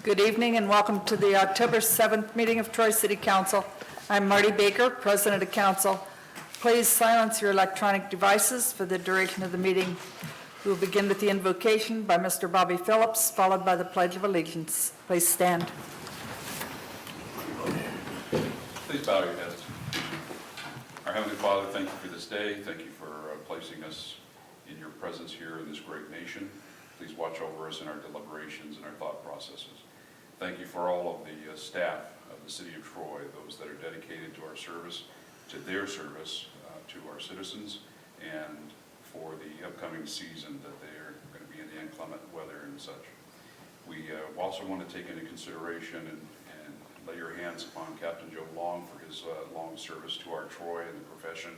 Good evening and welcome to the October 7th meeting of Troy City Council. I'm Marty Baker, President of Council. Please silence your electronic devices for the duration of the meeting. We will begin with the invocation by Mr. Bobby Phillips, followed by the Pledge of Allegiance. Please stand. Please bow your heads. Our Heavenly Father, thank you for this day. Thank you for placing us in your presence here in this great nation. Please watch over us in our deliberations and our thought processes. Thank you for all of the staff of the City of Troy, those that are dedicated to our service, to their service to our citizens, and for the upcoming season that they are going to be in the inclement weather and such. We also want to take into consideration and lay your hands upon Captain Joe Long for his long service to our Troy and the profession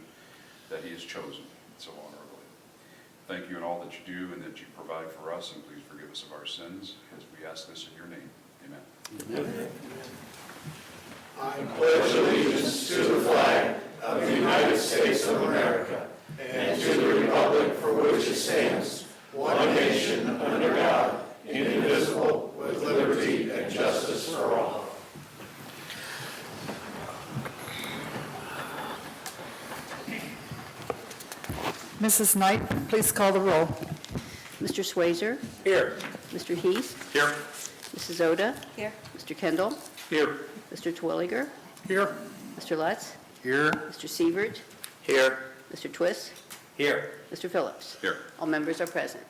that he has chosen so honorably. Thank you in all that you do and that you provide for us, and please forgive us of our sins as we ask this in your name. Amen. Amen. I pledge allegiance to the flag of the United States of America and to the republic for which it stands, one nation under God, indivisible, with liberty and justice for all. Mrs. Knight, please call the roll. Mr. Swayzer. Here. Mr. Heath. Here. Mrs. Oda. Here. Mr. Kendall. Here. Mr. Twilliger. Here. Mr. Lutz. Here. Mr. Sievert. Here. Mr. Twist. Here. Mr. Phillips. Here. All members are present.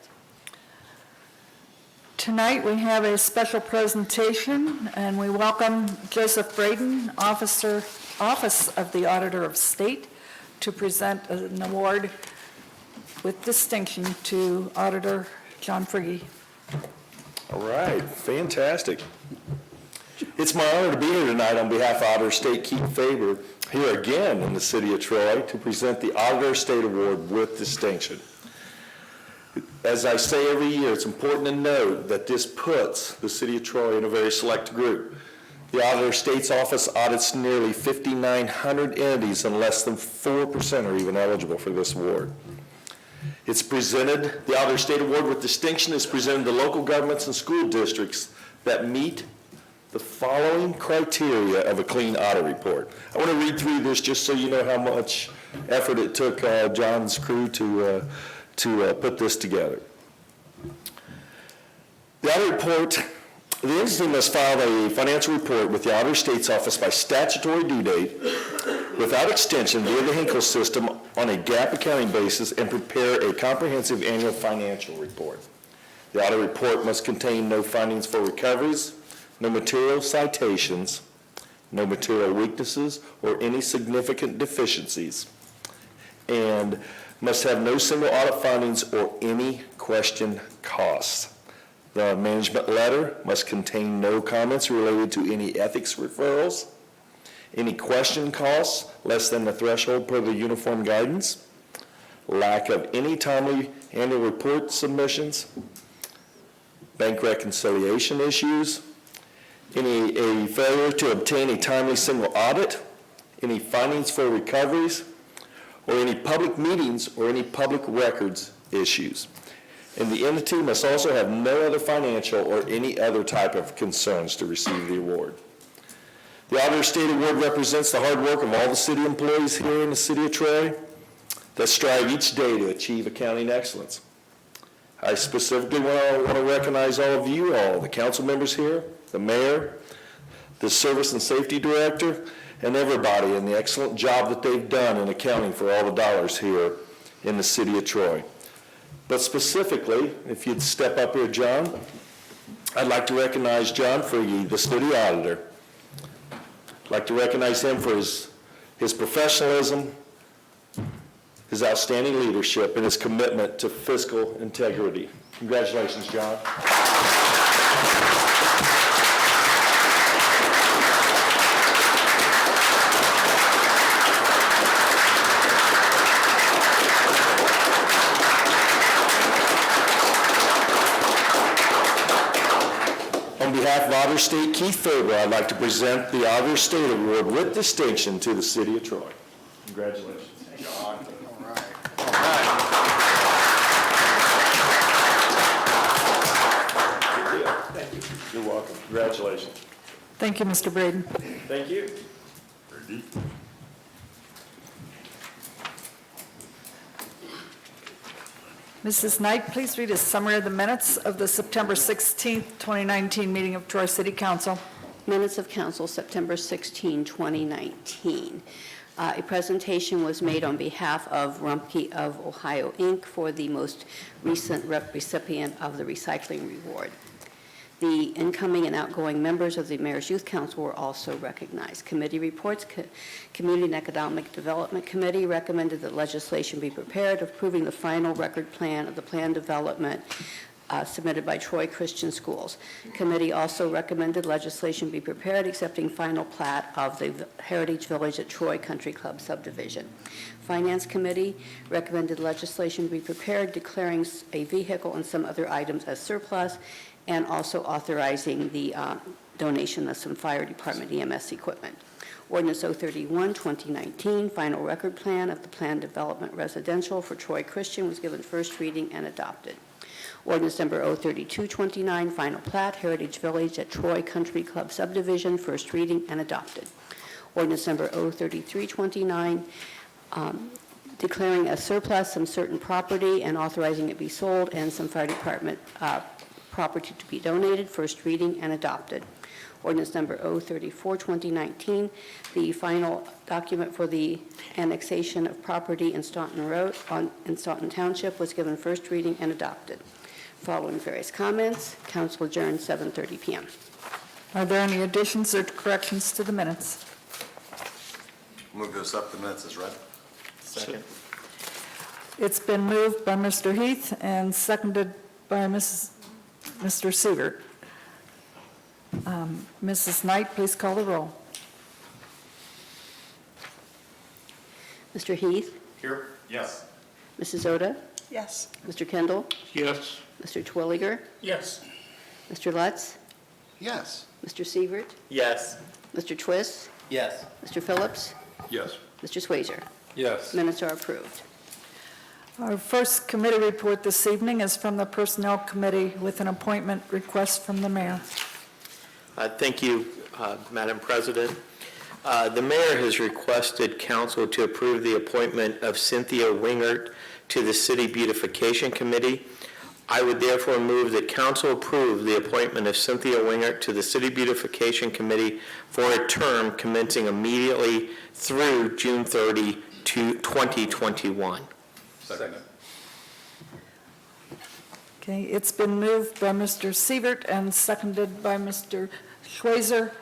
Tonight we have a special presentation and we welcome Joseph Braden, Office of the Auditor of State, to present an award with distinction to Auditor John Frigge. All right, fantastic. It's my honor to be here tonight on behalf of Auditor State Keith Faber, here again in the city of Troy, to present the Auditor State Award with distinction. As I say every year, it's important to note that this puts the city of Troy in a very select group. The Auditor State's office audits nearly 5,900 entities, and less than 4% are even eligible for this award. It's presented, the Auditor State Award with distinction is presented to local governments and school districts that meet the following criteria of a clean audit report. I want to read through this just so you know how much effort it took John's crew to put this together. The audit report, the entity must file a financial report with the Auditor State's office by statutory due date without extension via the Hinkle system on a GAAP accounting basis and prepare a comprehensive annual financial report. The audit report must contain no findings for recoveries, no material citations, no material weaknesses, or any significant deficiencies, and must have no single audit findings or any question costs. The management letter must contain no comments related to any ethics referrals, any question costs less than the threshold per the uniform guidance, lack of any timely annual report submissions, bank reconciliation issues, a failure to obtain a timely single audit, any findings for recoveries, or any public meetings or any public records issues. And the entity must also have no other financial or any other type of concerns to receive the award. The Auditor State Award represents the hard work of all the city employees here in the city of Troy that strive each day to achieve accounting excellence. I specifically want to recognize all of you, all the council members here, the mayor, the service and safety director, and everybody in the excellent job that they've done in accounting for all the dollars here in the city of Troy. But specifically, if you'd step up here, John, I'd like to recognize John Frigge, the city auditor. I'd like to recognize him for his professionalism, his outstanding leadership, and his commitment to fiscal integrity. Congratulations, John. On behalf of Auditor State Keith Faber, I'd like to present the Auditor State Award with distinction to the city of Troy. Congratulations. John. All right. Good deal. Thank you. You're welcome. Congratulations. Thank you, Mr. Braden. Thank you. Mrs. Knight, please read a summary of the minutes of the September 16th, 2019 meeting of Troy City Council. Minutes of Council, September 16, 2019. A presentation was made on behalf of Rumpke of Ohio, Inc. for the most recent recipient of the recycling reward. The incoming and outgoing members of the Mayor's Youth Council were also recognized. Committee reports, Community and Economic Development Committee recommended that legislation be prepared approving the final record plan of the plan development submitted by Troy Christian Schools. Committee also recommended legislation be prepared accepting final plat of the Heritage Village at Troy Country Club subdivision. Finance Committee recommended legislation be prepared declaring a vehicle and some other items as surplus, and also authorizing the donation of some fire department EMS equipment. Ordinance 031, 2019, final record plan of the planned development residential for Troy Christian was given first reading and adopted. Ordinance number 032, 29, final plat, Heritage Village at Troy Country Club subdivision, first reading and adopted. Ordinance number 033, 29, declaring as surplus some certain property and authorizing it be sold, and some fire department property to be donated, first reading and adopted. Ordinance number 034, 2019, the final document for the annexation of property in Staunton Road in Staunton Township was given first reading and adopted. Following various comments, council adjourned 7:30 p.m. Are there any additions or corrections to the minutes? Move to accept the minutes as read. Second. It's been moved by Mr. Heath and seconded by Mr. Sievert. Mrs. Knight, please call the roll. Mr. Heath, Here? Yes. Mrs. Oda, Yes. Mr. Kendall, Yes. Mr. Twilliger, Yes. Mr. Lutz, Yes. Mr. Sievert, Yes. Mr. Twist, Yes. Mr. Phillips, Yes. Mr. Swazer. Yes. Minutes are approved. Our first committee report this evening is from the Personnel Committee with an appointment request from the mayor. Thank you, Madam President. The mayor has requested council to approve the appointment of Cynthia Wingert to the City Beautification Committee. I would therefore move that council approve the appointment of Cynthia Wingert to the City Beautification Committee for a term commencing immediately through June 30, 2021. Second. Okay, it's been moved by Mr. Sievert and seconded by Mr. Schweizer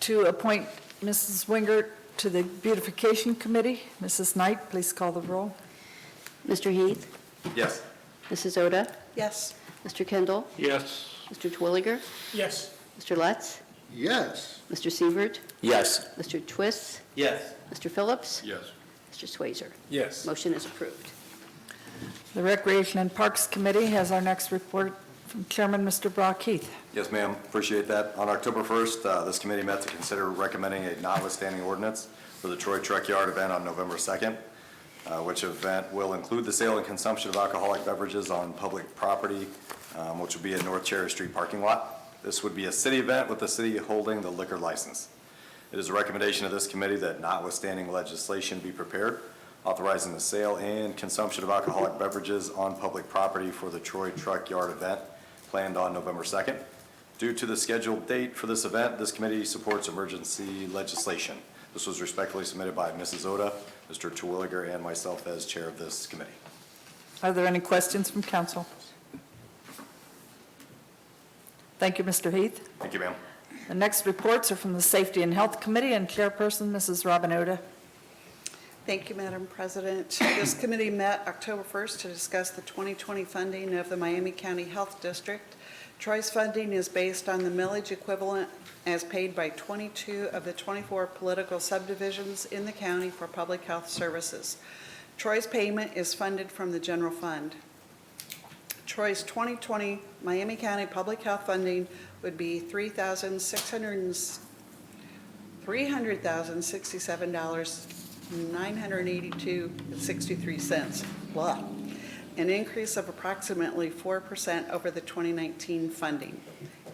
to appoint Mrs. Wingert to the Beautification Committee. Mrs. Knight, please call the roll. Mr. Heath, Yes. Mrs. Oda, Yes. Mr. Kendall, Yes. Mr. Twilliger, Yes. Mr. Lutz, Yes. Mr. Sievert, Yes. Mr. Twist, Yes. Mr. Phillips, Yes. Mr. Swazer. Yes. Motion is approved. The Recreation and Parks Committee has our next report from Chairman Mr. Brock Heath. Yes, ma'am. Appreciate that. On October 1st, this committee met to consider recommending a notwithstanding ordinance for the Troy Truck Yard event on November 2nd, which event will include the sale and consumption of alcoholic beverages on public property, which will be at North Cherry Street parking lot. This would be a city event with the city holding the liquor license. It is a recommendation of this committee that notwithstanding legislation be prepared, authorizing the sale and consumption of alcoholic beverages on public property for the Troy Truck Yard event planned on November 2nd. Due to the scheduled date for this event, this committee supports emergency legislation. This was respectfully submitted by Mrs. Oda, Mr. Terwilliger, and myself as chair of this committee. Are there any questions from council? Thank you, Mr. Heath. Thank you, ma'am. The next reports are from the Safety and Health Committee and Chairperson Mrs. Robin Oda. Thank you, Madam President. This committee met October 1st to discuss the 2020 funding of the Miami County Health District. Troy's funding is based on the millage equivalent as paid by 22 of the 24 political subdivisions in the county for public health services. Troy's payment is funded from the general fund. Troy's 2020 Miami County public health funding would be $300,067.982.63. Blah. An increase of approximately 4% over the 2019 funding.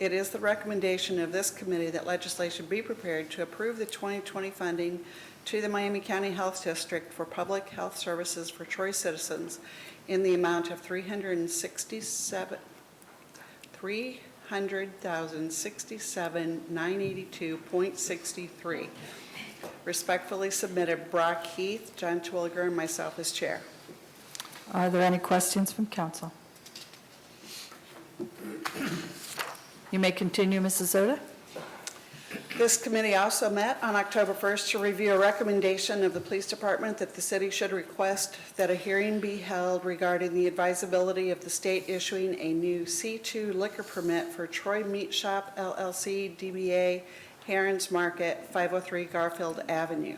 It is the recommendation of this committee that legislation be prepared to approve the 2020 funding to the Miami County Health District for public health services for Troy citizens in the amount of $300,067,982.63. Respectfully submitted, Brock Heath, John Twilliger, and myself as chair. Are there any questions from council? You may continue, Mrs. Oda. This committee also met on October 1st to review a recommendation of the police department that the city should request that a hearing be held regarding the advisability of the state issuing a new C2 liquor permit for Troy Meat Shop LLC, DBA Heron's Market, 503 Garfield Avenue.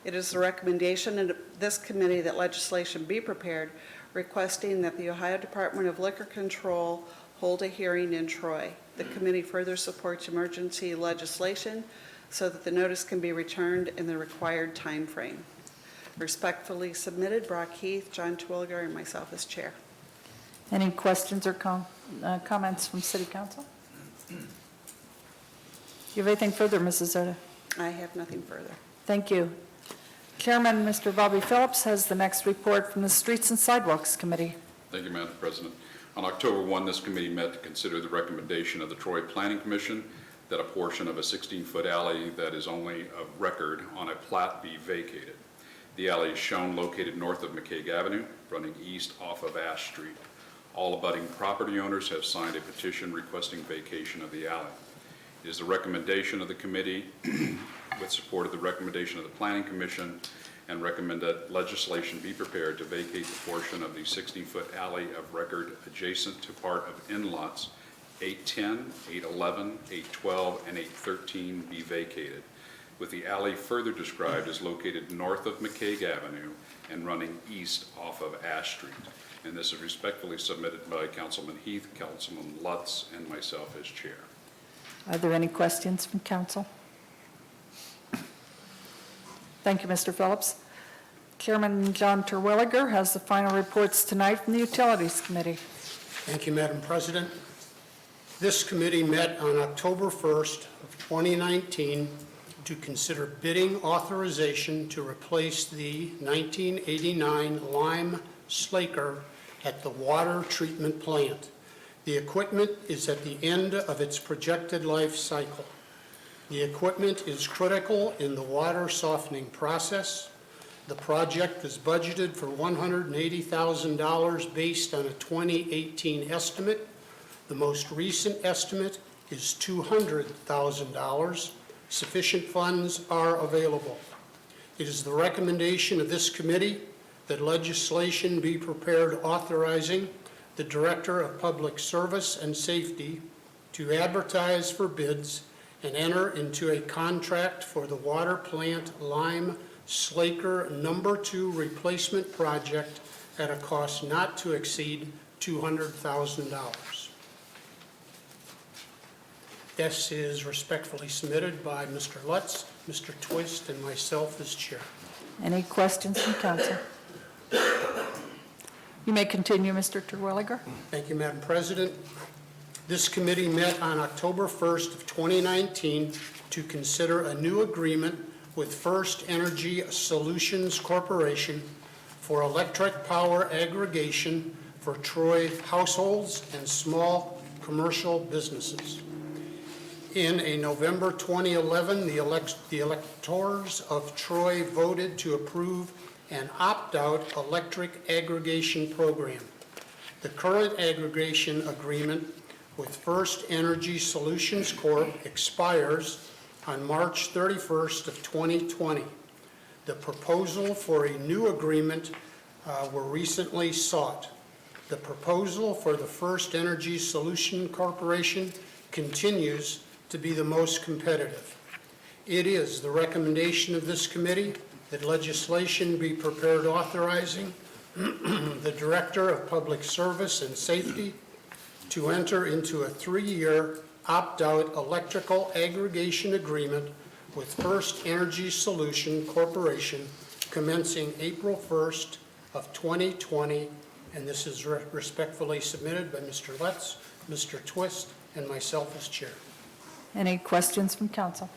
It is the recommendation of this committee that legislation be prepared requesting that the Ohio Department of Liquor Control hold a hearing in Troy. The committee further supports emergency legislation so that the notice can be returned in the required time frame. Respectfully submitted, Brock Heath, John Twilliger, and myself as chair. Any questions or comments from city council? Do you have anything further, Mrs. Oda? I have nothing further. Thank you. Chairman, Mr. Bobby Phillips, has the next report from the Streets and Sidewalks Committee. Thank you, Madam President. On October 1, this committee met to consider the recommendation of the Troy Planning Commission that a portion of a 16-foot alley that is only of record on a plat be vacated. The alley is shown located north of McCaig Avenue, running east off of Ash Street. All abutting property owners have signed a petition requesting vacation of the alley. It is the recommendation of the committee, with support of the recommendation of the Planning Commission, and recommend that legislation be prepared to vacate the portion of the 16-foot alley of record adjacent to part of in-lots 810, 811, 812, and 813 be vacated, with the alley further described as located north of McCaig Avenue and running east off of Ash Street. And this is respectfully submitted by Councilman Heath, Councilman Lutz, and myself as chair. Are there any questions from council? Thank you, Mr. Phillips. Chairman John Terwilliger has the final reports tonight from the Utilities Committee. Thank you, Madam President. This committee met on October 1st of 2019 to consider bidding authorization to replace the 1989 lime slaker at the water treatment plant. The equipment is at the end of its projected life cycle. The equipment is critical in the water softening process. The project is budgeted for $180,000 based on a 2018 estimate. The most recent estimate is $200,000. Sufficient funds are available. It is the recommendation of this committee that legislation be prepared authorizing the Director of Public Service and Safety to advertise for bids and enter into a contract for the water plant lime slaker number 2 replacement project at a cost not to exceed $200,000. This is respectfully submitted by Mr. Lutz, Mr. Twist, and myself as chair. Any questions from council? You may continue, Mr. Terwilliger. Thank you, Madam President. This committee met on October 1st of 2019 to consider a new agreement with First Energy Solutions Corporation for electric power aggregation for Troy households and small commercial businesses. In a November 2011, the electors of Troy voted to approve an opt-out electric aggregation program. The current aggregation agreement with First Energy Solutions Corp. expires on March 31st of 2020. The proposal for a new agreement were recently sought. The proposal for the First Energy Solution Corporation continues to be the most competitive. It is the recommendation of this committee that legislation be prepared authorizing the Director of Public Service and Safety to enter into a 3-year opt-out electrical aggregation agreement with First Energy Solution Corporation commencing April 1st of 2020, and this is respectfully submitted by Mr. Lutz, Mr. Twist, and myself as chair. Any questions from council?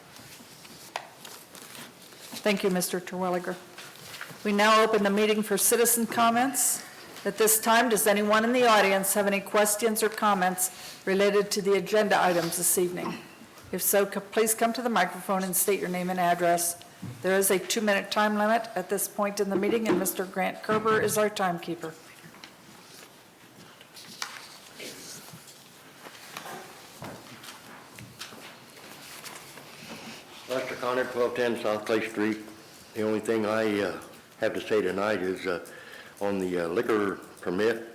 Thank you, Mr. Terwilliger. We now open the meeting for citizen comments. At this time, does anyone in the audience have any questions or comments related to the agenda items this evening? If so, please come to the microphone and state your name and address. There is a 2-minute time limit at this point in the meeting, and Mr. Grant Kerber is our timekeeper. Lester Connor, 1210 South Clay Street. The only thing I have to say tonight is on the liquor permit,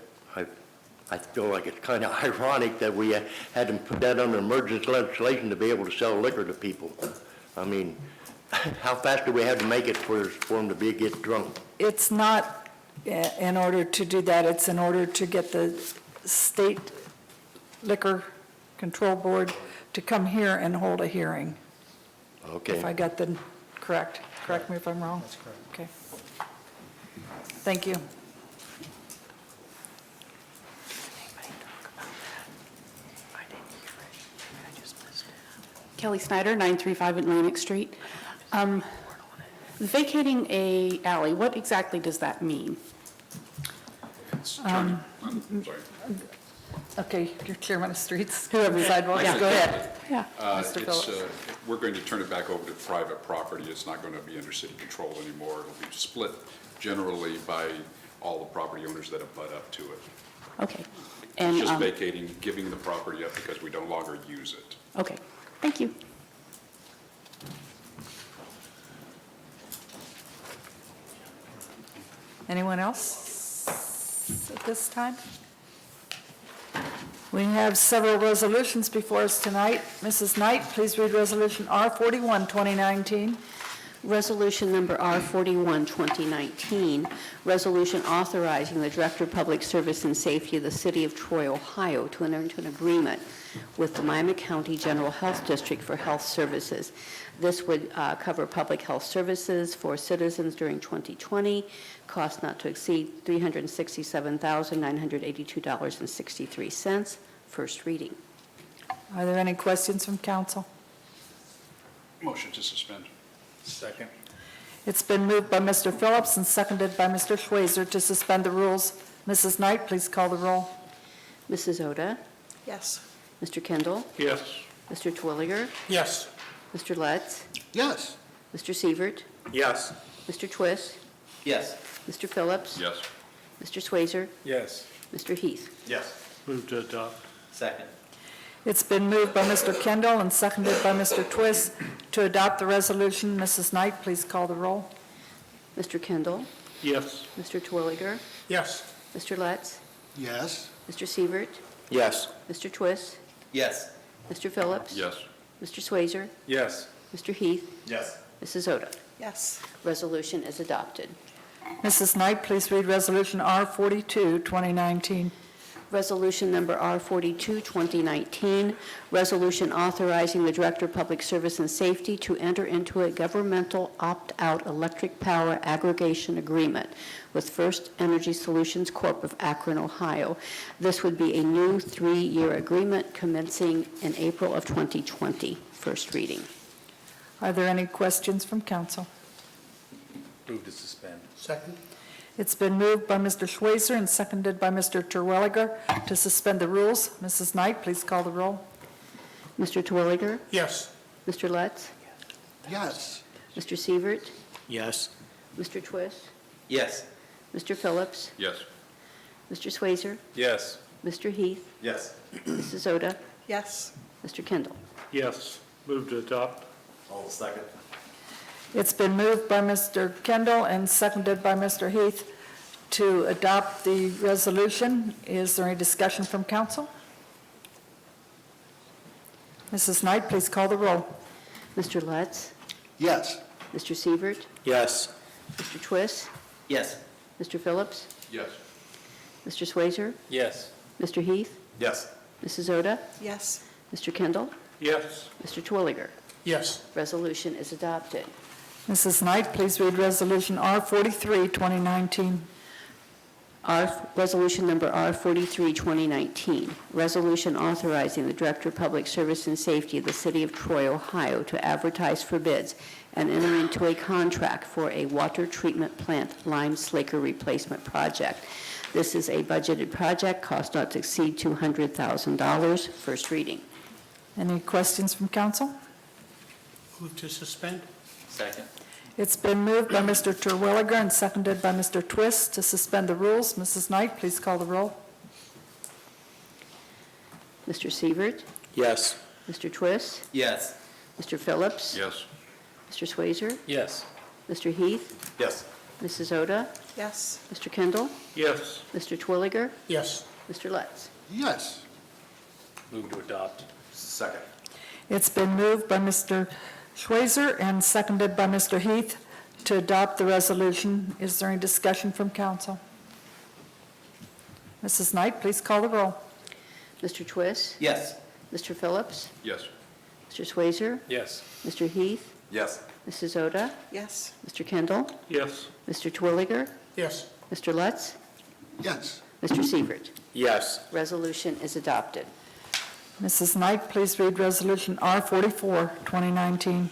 I feel like it's kind of ironic that we had to put that under emergency legislation to be able to sell liquor to people. I mean, how fast do we have to make it for them to get drunk? It's not in order to do that, it's in order to get the State Liquor Control Board to come here and hold a hearing. Okay. If I got them correct. Correct me if I'm wrong. That's correct. Okay. Thank you. Kelly Snyder, 935 Atlantic Street. Vacating a alley, what exactly does that mean? I'm sorry. Okay, you're chairman of streets, whoever sidewalks, Yeah. go ahead. Yeah. Mr. It's, Phillips. we're going to turn it back over to private property. It's not going to be under city control anymore. It'll be split generally by all the property owners that have butt up to it. Okay. It's And, just vacating, giving the property up because we no longer use it. okay, thank you. Anyone else at this time? We have several resolutions before us tonight. Mrs. Knight, please read Resolution R41, 2019. Resolution number R41, 2019, resolution authorizing the Director of Public Service and Safety of the City of Troy, Ohio, to enter into an agreement with the Miami County General Health District for health services. This would cover public health services for citizens during 2020, cost not to exceed $367,982.63. First reading. Are there any questions from council? Motion to suspend. Second. It's been moved by Mr. Phillips and seconded by Mr. Schweizer to suspend the rules. Mrs. Knight, please call the roll. Mrs. Oda, Yes. Mr. Kendall, Yes. Mr. Twilliger, Yes. Mr. Lutz, Yes. Mr. Sievert, Yes. Mr. Twist, Yes. Mr. Phillips, Yes. Mr. Swayzer, Yes. Mr. Heath. Yes. Move to adopt. Second. It's been moved by Mr. Kendall and seconded by Mr. Twist to adopt the resolution. Mrs. Knight, please call the roll. Mr. Kendall, Yes. Mr. Twilliger, Yes. Mr. Lutz, Yes. Mr. Sievert, Yes. Mr. Twist, Yes. Mr. Phillips, Yes. Mr. Swayzer, Yes. Mr. Heath, Yes. Mrs. Oda. Yes. Resolution is adopted. Mrs. Knight, please read Resolution R42, 2019. Resolution number R42, 2019, resolution authorizing the Director of Public Service and Safety to enter into a governmental opt-out electric power aggregation agreement with First Energy Solutions Corp. of Akron, Ohio. This would be a new 3-year agreement commencing in April of 2020. First reading. Are there any questions from council? Move to suspend. Second. It's been moved by Mr. Schweizer and seconded by Mr. Terwilliger to suspend the rules. Mrs. Knight, please call the roll. Mr. Terwilliger, Yes. Mr. Lutz, Yes. Mr. Sievert, Yes. Mr. Twist, Yes. Mr. Phillips, Yes. Mr. Swayzer, Yes. Mr. Heath, Yes. Mrs. Oda, Yes. Mr. Kendall. Yes. Move to adopt. All second. It's been moved by Mr. Kendall and seconded by Mr. Heath to adopt the resolution. Is there any discussion from council? Mrs. Knight, please call the roll. Mr. Lutz, Yes. Mr. Sievert, Yes. Mr. Twist, Yes. Mr. Phillips, Yes. Mr. Swayzer, Yes. Mr. Heath, Yes. Mrs. Oda, Yes. Mr. Kendall, Yes. Mr. Twilliger. Yes. Resolution is Resolution number R43, 2019, resolution authorizing the Director of Public Service and Safety of the City of Troy, Ohio, to advertise for bids and enter into a contract for a water treatment plant lime slicker replacement project. This is a budgeted project, cost not to exceed $200,000. First reading. Any questions from council? Move to suspend? Second. It's been moved by Mr. Terwilliger and seconded by Mr. Twist to suspend the rules. Mrs. Knight, please call the roll. Mr. Sievert, Yes. Mr. Twist, Yes. Mr. Phillips, Yes. Mr. Swazer, Yes. Mr. Heath, Yes. Mrs. Oda, Yes. Mr. Kendall, Yes. Mr. Twilliger, Yes. Mr. Lutz. Yes. Move to adopt. Second. It's been moved by Mr. Schweizer and seconded by Mr. Heath to adopt the resolution. Is there any discussion from council? Mrs. Knight, please call the roll. Mr. Twist, Yes. Mr. Phillips, Yes. Mr. Swazer, Yes. Mr. Heath, Yes. Mrs. Oda, Yes. Mr. Kendall, Yes. Mr. Twilliger, Yes. Mr. Lutz, Yes. Mr. Sievert. Yes. Resolution is adopted. Mrs. Knight, please read Resolution R44, 2019.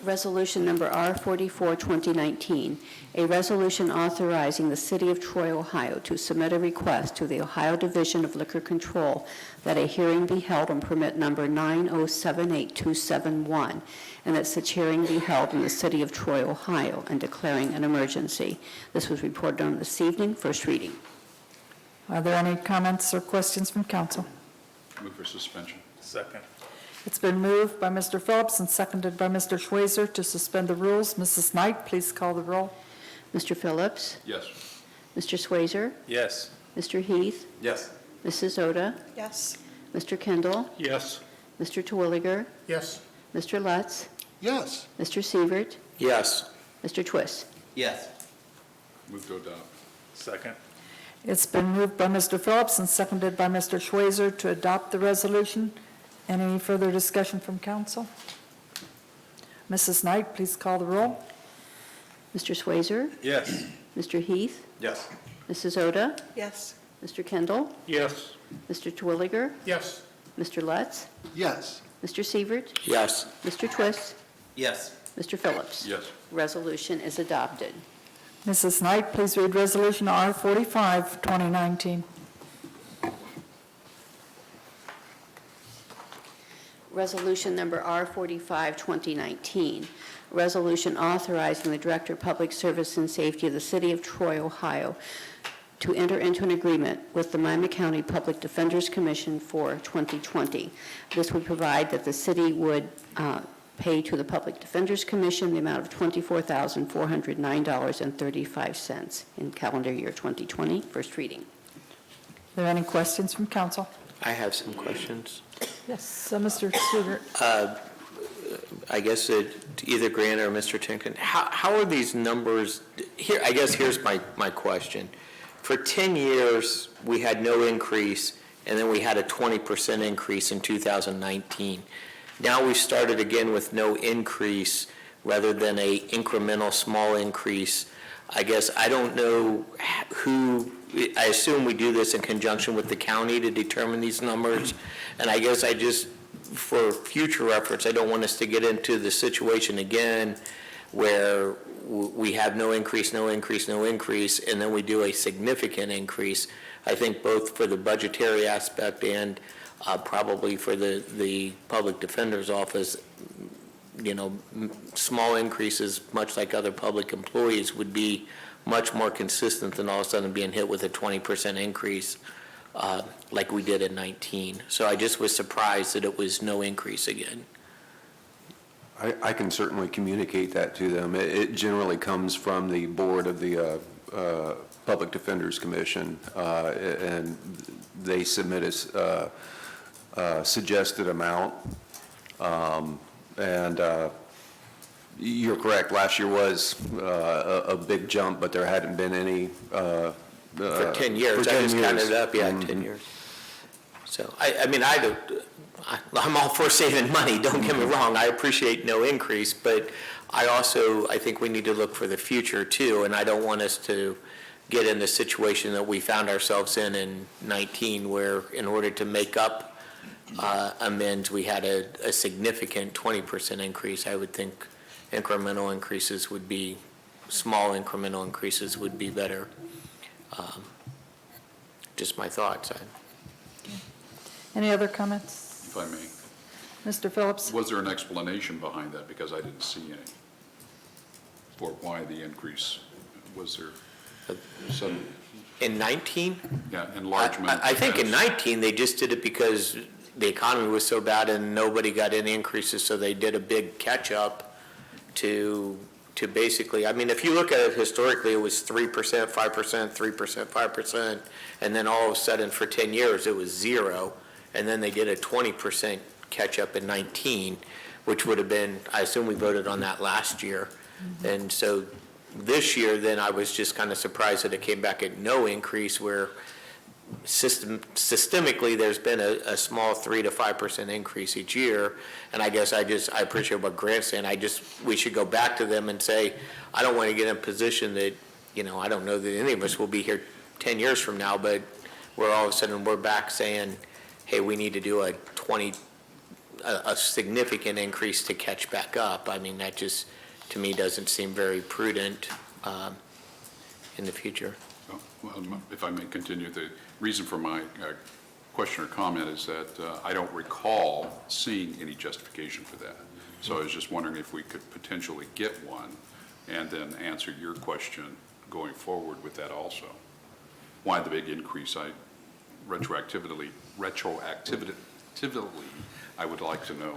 Resolution number R44, 2019, a resolution authorizing the City of Troy, Ohio to submit a request to the Ohio Division of Liquor Control that a hearing be held on permit number 9078271, and that such hearing be held in the City of Troy, Ohio, and declaring an emergency. This was reported on this evening, first reading. Are there any comments or questions from council? Move for suspension. Second. It's been moved by Mr. Phillips and seconded by Mr. Schweizer to suspend the rules. Mrs. Knight, please call the roll. Mr. Phillips, Yes. Mr. Swazer, Yes. Mr. Heath, Yes. Mrs. Oda, Yes. Mr. Kendall, Yes. Mr. Terwilliger, Yes. Mr. Lutz, Yes. Mr. Sievert, Yes. Mr. Twist. Yes. Move to adopt. Second. It's been moved by Mr. Phillips and seconded by Mr. Schweizer to adopt the resolution. Any further discussion from council? Mrs. Knight, please call the roll. Mr. Swazer, Yes. Mr. Heath, Yes. Mrs. Oda, Yes. Mr. Kendall, Yes. Mr. Terwilliger, Yes. Mr. Lutz, Yes. Mr. Sievert, Yes. Mr. Twist, Yes. Mr. Phillips. Yes. Resolution is adopted. Mrs. Knight, please read Resolution R45, 2019. Resolution number R45, 2019, resolution authorizing the Director of Public Service and Safety of the City of Troy, Ohio, to enter into an agreement with the Miami County Public Defenders Commission for 2020. This would provide that the city would pay to the Public Defenders Commission the amount of $24,409.35 in calendar year 2020. First reading. Are there any questions from council? I have some questions. Yes, Mr. Stewart. I guess either Grant or Mr. Tinkin, how are these numbers, here, I guess here's my question. For 10 years, we had no increase, and then we had a 20% increase in 2019. Now we've started again with no increase rather than a incremental small increase. I guess I don't know I assume we do this in conjunction with the county to determine these numbers. And I guess for future reference, I don't want us to get into the situation again where we have no increase, no increase, no increase, and then we do a significant increase. I think both for the budgetary aspect and probably for the Public Defender's Office, small increases, much like other public employees, would be much more consistent than all of a sudden being hit with a 20% increase like we did in 19. So I just was surprised that it was no increase again. I can certainly communicate that to them. It generally comes from the board of the Public Defenders Commission, and they submit a suggested amount. You're correct, last year was a big jump, but there hadn't been any. For 10 years, I just counted it up, 10 years. So, I'm all for saving money, don't get me wrong, I appreciate no increase, but I think we need to look for the future too, and I don't want us to get in the situation that we found ourselves in 19, where in order to make up amends, we had a significant 20% increase. I would think incremental increases would be, small incremental increases would be better. Just my thoughts. Any other comments? If I may. Mr. Phillips? Was there an explanation behind that? Because I didn't see any. For why the increase? Was there some, In 19? yeah, enlargement? I think in expense? 19, they just did it because the economy was so bad and nobody got any increases, so they did a big catch-up to basically, I mean, if you look at it historically, it was 3%, 5%, 3%, 5%, and then all of a sudden for 10 years, it was 0, and then they did a 20% catch-up in 19, which would have been, I assume we voted on that last year. And so this year, then I was just kind of surprised that it came back at no increase, where systemically, there's been a small 3 to 5% increase each year. And I guess I appreciate what Grant's saying. We should go back to them and say, I don't want to get in a position that, I don't know that any of us will be here 10 years from now, but where all of a sudden we're back saying, hey, we need to do a significant increase to catch back up. I mean, that just, to me, doesn't seem very prudent in the future. Well, if I may continue, the reason for my question or comment is that I don't recall seeing any justification for that. So I was just wondering if we could potentially get one and then answer your question going forward with that also. Why the big increase? Retroactively, I would like to know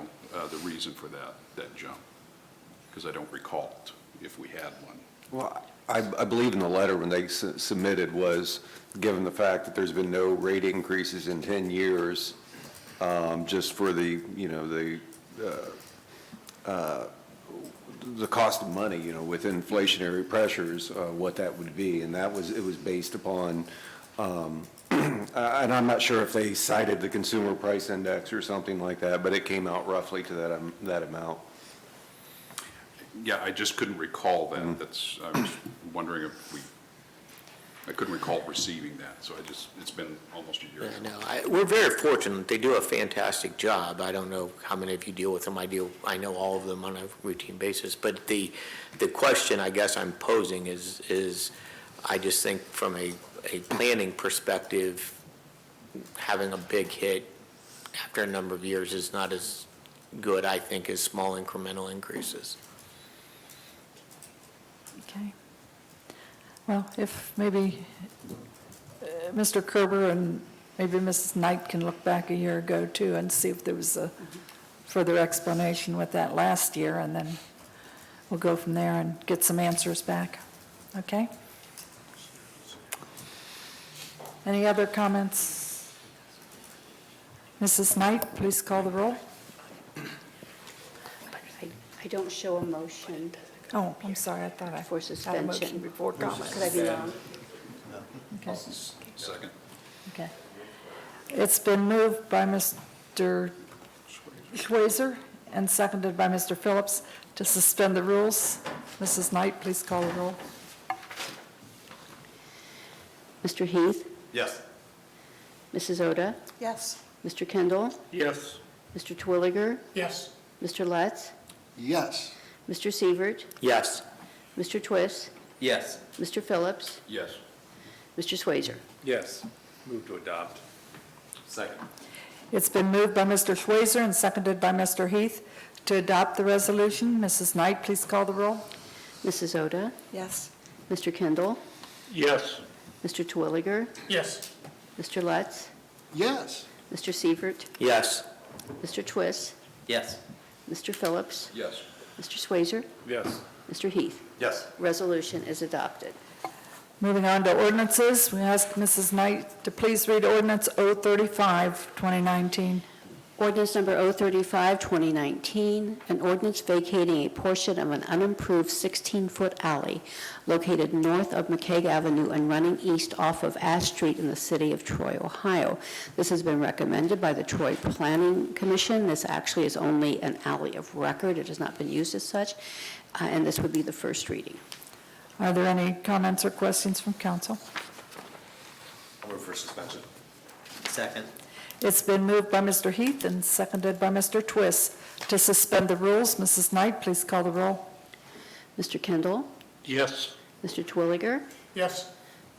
the reason for that jump, because I don't recall if we had one. Well, I believe in the letter when they submitted was, given the fact that there's been no rate increases in 10 years, just for the cost of money, with inflationary pressures, what that would be. And it was based upon, and I'm not sure if they cited the consumer price index or something like that, but it came out roughly to that amount. Yeah, I just couldn't recall that. I was wondering if I couldn't recall receiving that. So it's been almost a year. No, we're very fortunate. They do a fantastic job. I don't know how many of you deal with them. I know all of them on a routine basis. But the question I guess I'm posing is I just think from a planning perspective, having a big hit after a number of years is not as good, I think, as small incremental increases. Okay. Well, if maybe Mr. Kerber and maybe Mrs. Knight can look back a year ago too and see if there was a further explanation with that last year, and then we'll go from there and get some answers back. Okay? Any other comments? Mrs. Knight, please call the roll. I don't show a motion Oh, I'm sorry, I thought I for had a motion suspension. before comments. Could I be wrong? Okay. Second. Okay. It's been moved by Mr. Schweizer and seconded by Mr. Phillips to suspend the rules. Mrs. Knight, please call the roll. Mr. Heath? Yes. Mrs. Oda? Yes. Mr. Kendall? Yes. Mr. Twilliger? Yes. Mr. Letts? Yes. Mr. Sievert? Yes. Mr. Twist? Yes. Mr. Phillips? Yes. Mr. Schweizer? Yes. Move to adopt. Second. It's been moved by Mr. Schweizer and seconded by Mr. Heath to adopt the resolution. Mrs. Knight, please call the roll. Mrs. Oda? Yes. Mr. Kendall? Yes. Mr. Twilliger? Yes. Mr. Letts? Yes. Mr. Sievert? Yes. Mr. Twist? Yes. Mr. Phillips? Yes. Mr. Schweizer? Yes. Mr. Heath? Yes. Resolution is adopted. Moving on to ordinances, we ask Mrs. Knight to please read ordinance 035, 2019. Ordinance number 035, 2019, an ordinance vacating a portion of an unimproved 16-foot alley located north of McCaig Avenue and running east off of Ash Street in the city of Troy, Ohio. This has been recommended by the Troy Planning Commission. This actually is only an alley of record. It has not been used as such, and this would be the first reading. Are there any comments or questions from council? I'll move for suspension. Second. It's been moved by Mr. Heath and seconded by Mr. Twist to suspend the rules. Mrs. Knight, please call the roll. Mr. Kendall? Yes. Mr. Twilliger? Yes.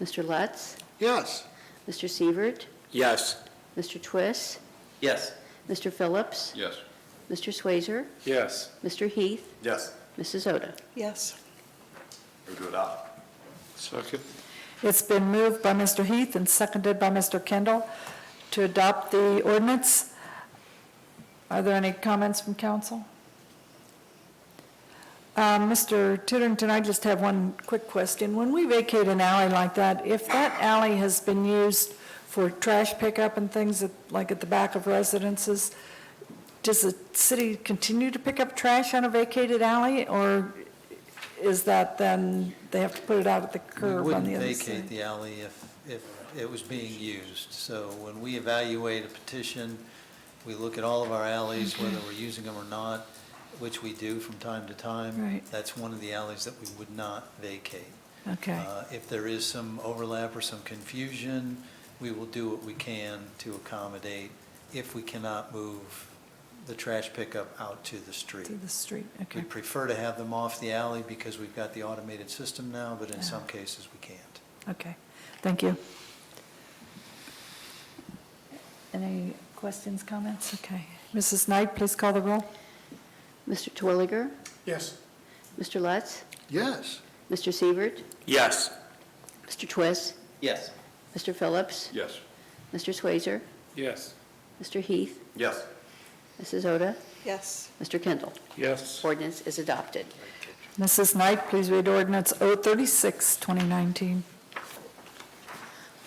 Mr. Lutz? Yes. Mr. Sievert? Yes. Mr. Twist? Yes. Mr. Phillips? Yes. Mr. Swazer? Yes. Mr. Heath? Yes. Mrs. Oda? Yes. Move to adopt. Second. It's been moved by Mr. Heath and seconded by Mr. Kendall to adopt the ordinance. Are there any comments from council? Mr. Titterington, I just have one quick question. When we vacate an alley like that, if that alley has been used for trash pickup and things like at the back of residences, does the city continue to pick up trash on a vacated alley, or is that then they have to put it out at the curb on the other We side? wouldn't vacate the alley if it was being used. So when we evaluate a petition, we look at all of our alleys, whether we're using them or not, which we do from time to time. Right. That's one of the alleys that we would not vacate. Okay, If there is some overlap or some confusion, we will do what we can to accommodate if we cannot move the trash pickup out to the street. to the street, okay. We prefer to have them off the alley because we've got the automated system now, but in some cases, we can't. Okay, thank you. Any questions, comments? Okay. Mrs. Knight, please call the roll. Mr. Twilliger? Yes. Mr. Lutz? Yes. Mr. Sievert? Yes. Mr. Twist? Yes. Mr. Phillips? Yes. Mr. Swazer? Yes. Mr. Heath? Yes. Mrs. Oda? Yes. Mr. Kendall? Yes. Ordinance is adopted. Mrs. Knight, please read ordinance 036, 2019.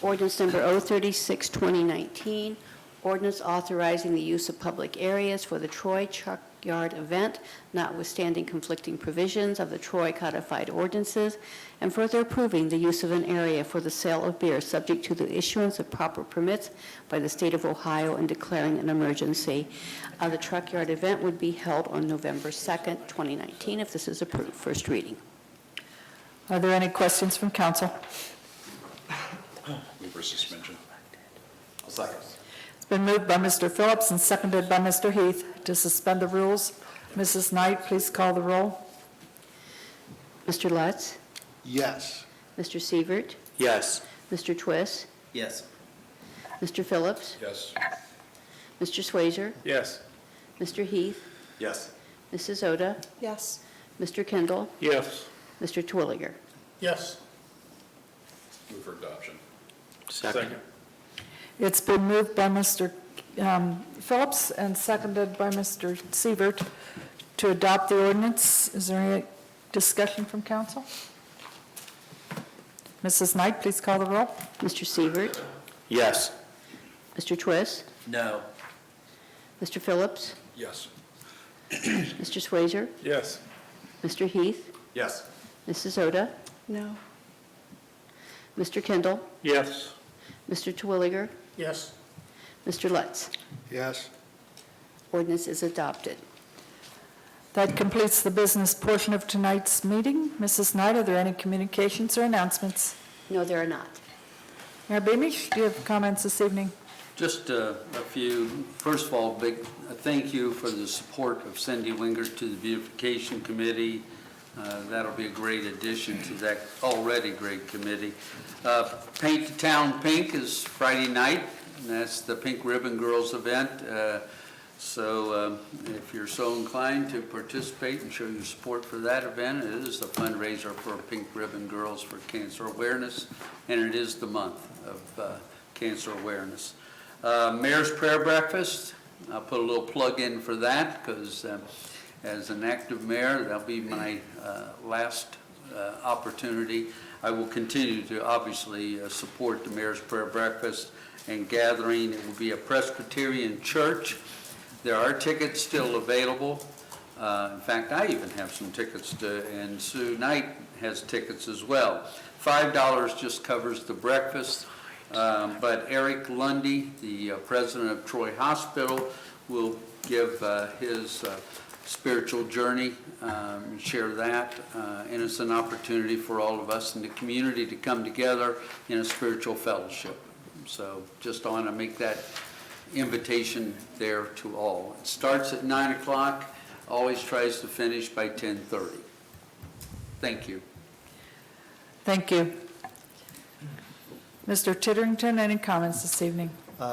Ordinance number 036, 2019, ordinance authorizing the use of public areas for the Troy Truck Yard event, notwithstanding conflicting provisions of the Troy codified ordinances, and further approving the use of an area for the sale of beer subject to the issuance of proper permits by the state of Ohio and declaring an emergency. The Truck Yard event would be held on November 2nd, 2019, if this is approved. First reading. Are there any questions from council? Move for suspension. I'll second. It's been moved by Mr. Phillips and seconded by Mr. Heath to suspend the rules. Mrs. Knight, please call the roll. Mr. Lutz? Yes. Mr. Sievert? Yes. Mr. Twist? Yes. Mr. Phillips? Yes. Mr. Swazer? Yes. Mr. Heath? Yes. Mrs. Oda? Yes. Mr. Kendall? Yes. Mr. Twilliger? Yes. Move for adoption. Second. It's been moved by Mr. Phillips and seconded by Mr. Sievert to adopt the ordinance. Is there any discussion from council? Mrs. Knight, please call the roll. Mr. Sievert? Yes. Mr. Twist? No. Mr. Phillips? Yes. Mr. Swazer? Yes. Mr. Heath? Yes. Mrs. Oda? No. Mr. Kendall? Yes. Mr. Twilliger? Yes. Mr. Lutz? Yes. Ordinance is adopted. That completes the business portion of tonight's meeting. Mrs. Knight, are there any communications or announcements? No, there are not. Mayor Beamish, do you have comments this evening? Just a few. First of all, big thank you for the support of Cindy Wingert to the Beautification Committee. That'll be a great addition to that already great committee. Paint the Town Pink is Friday night, and that's the Pink Ribbon Girls event. So if you're so inclined to participate and show your support for that event, it is a fundraiser for Pink Ribbon Girls for cancer awareness, and it is the month of cancer awareness. Mayor's Prayer Breakfast, I'll put a little plug in for that because as an active mayor, that'll be my last opportunity. I will continue to obviously support the Mayor's Prayer Breakfast and gathering. It will be a Presbyterian church. There are tickets still available. In fact, I even have some tickets and Sue Knight has tickets as well. $5 just covers the breakfast. But Eric Lundy, the president of Troy Hospital, will give his spiritual journey, share that, and it's an opportunity for all of us in the community to come together in a spiritual fellowship. So just want to make that invitation there to all. It starts at 9 o'clock, always tries to finish by 10:30. Thank you. Thank you. Mr. Titterington, any comments this evening?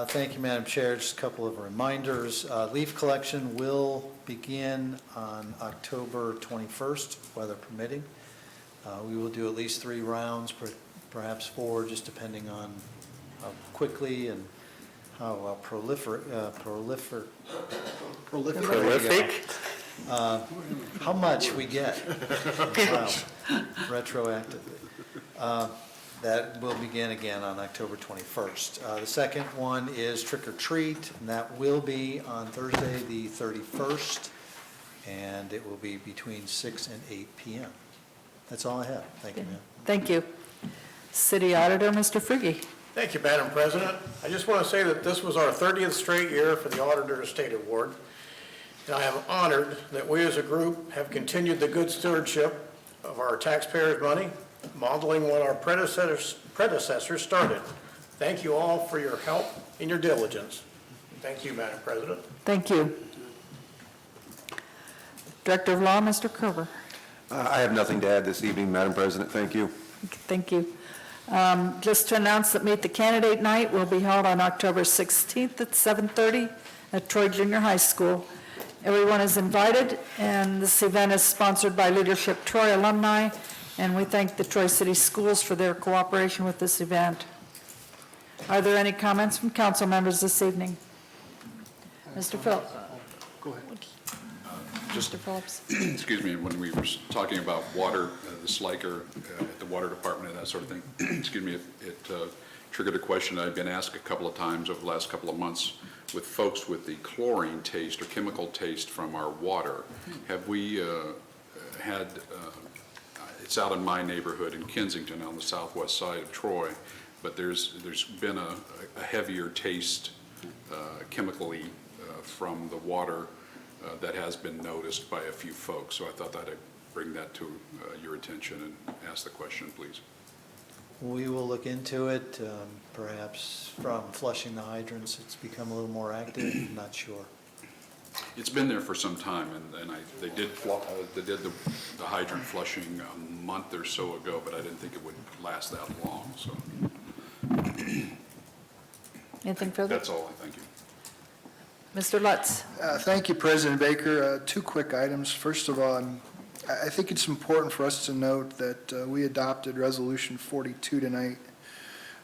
Thank you, Madam Chair. Just a couple of reminders. Leaf collection will begin on October 21st, weather permitting. We will do at least 3 rounds, perhaps 4, just depending on how quickly and how prolific, how much we get. Wow. Retroactively. That will begin again on October 21st. The second one is Trick or Treat, and that will be on Thursday, the 31st, and it will be between 6 and 8 p.m. That's all I have. Thank you, ma'am. Thank you. City Auditor, Mr. Frigge. Thank you, Madam President. I just want to say that this was our 30th straight year for the Auditor State Award, and I am honored that we as a group have continued the good stewardship of our taxpayers' money, modeling what our predecessors started. Thank you all for your help and your diligence. Thank you, Madam President. Thank you. Director of Law, Mr. Kerber. I have nothing to add this evening, Madam President. Thank you. Thank you. Just to announce that Meet the Candidate Night will be held on October 16th at 7:30 at Troy Junior High School. Everyone is invited, and this event is sponsored by Leadership Troy alumni, and we thank the Troy City Schools for their cooperation with this event. Are there any comments from council members this evening? Mr. Phillips. Go ahead. Mr. Phillips. Excuse me, when we were talking about water, the Sliker at the water department and that sort of thing, excuse me, it triggered a question I've been asked a couple of times over the last couple of months with folks with the chlorine taste or chemical taste from our water. Have we had, it's out in my neighborhood in Kensington on the southwest side of Troy, but there's been a heavier taste chemically from the water that has been noticed by a few folks. So I thought that I'd bring that to your attention and ask the question, please. We will look into it. Perhaps from flushing the hydrants, it's become a little more active. I'm not sure. It's been there for some time, and they did the hydrant flushing a month or so ago, but I didn't think it would last that long. So Anything further? that's all. Thank you. Mr. Lutz. Thank you, President Baker. 2 quick items. First of all, I think it's important for us to note that we adopted Resolution 42 tonight,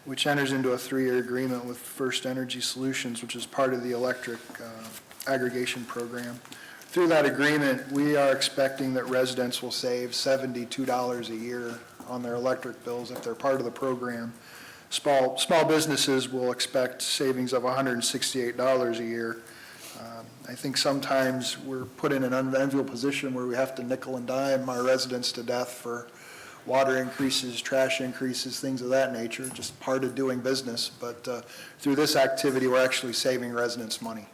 which enters into a 3-year agreement with First Energy Solutions, which is part of the electric aggregation program. Through that agreement, we are expecting that residents will save $72 a year on their electric bills if they're part of the program. Small businesses will expect savings of $168 a year. I think sometimes we're put in an unenviable position where we have to nickel and dime our residents to death for water increases, trash increases, things of that nature, just part of doing business. But through this activity, we're actually saving residents money.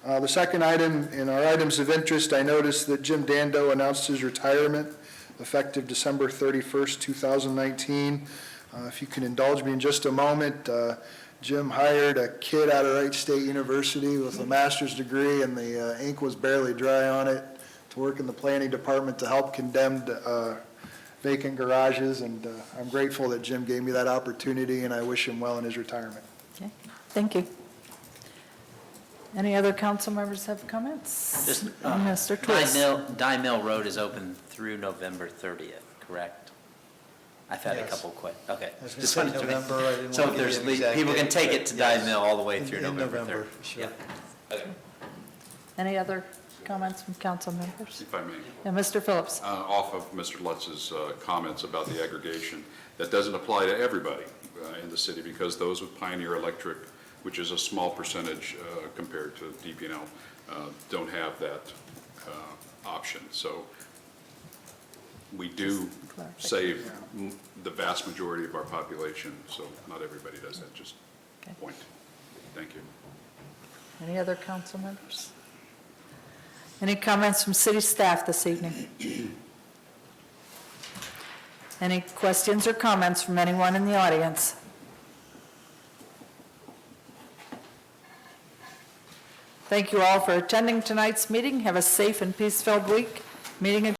The second item, in our items of interest, I noticed that Jim Dando announced his retirement effective December 31st, 2019. If you can indulge me in just a moment, Jim hired a kid out of Wright State University with a master's degree, and the ink was barely dry on it, to work in the planning department to help condemned vacant garages, and I'm grateful that Jim gave me that opportunity, and I wish him well in his retirement. Okay, thank you. Any other council members have comments? Just, Mr. Twist. Dye Mill Road is open through November 30th, correct? I've had a Yes. couple okay. I was gonna Just say wanted to make- November, I didn't So want if to there's, give you an exact people can date, take but it to Dye yes. Mill all the way through In November 3rd. November, sure. Yeah. Okay. Any other comments from council members? If I may. And Mr. Phillips. Off of Mr. Lutz's comments about the aggregation, that doesn't apply to everybody in the city, because those with Pioneer Electric, which is a small percentage compared to DP&L, don't have that option. So we do save the vast majority of our population, so not everybody does that, just point. Thank you. Any other council members? Any comments from city staff this evening? Any questions or comments from anyone in the audience? Thank you all for attending tonight's meeting. Have a safe and peace-filled week. Meeting adjourned.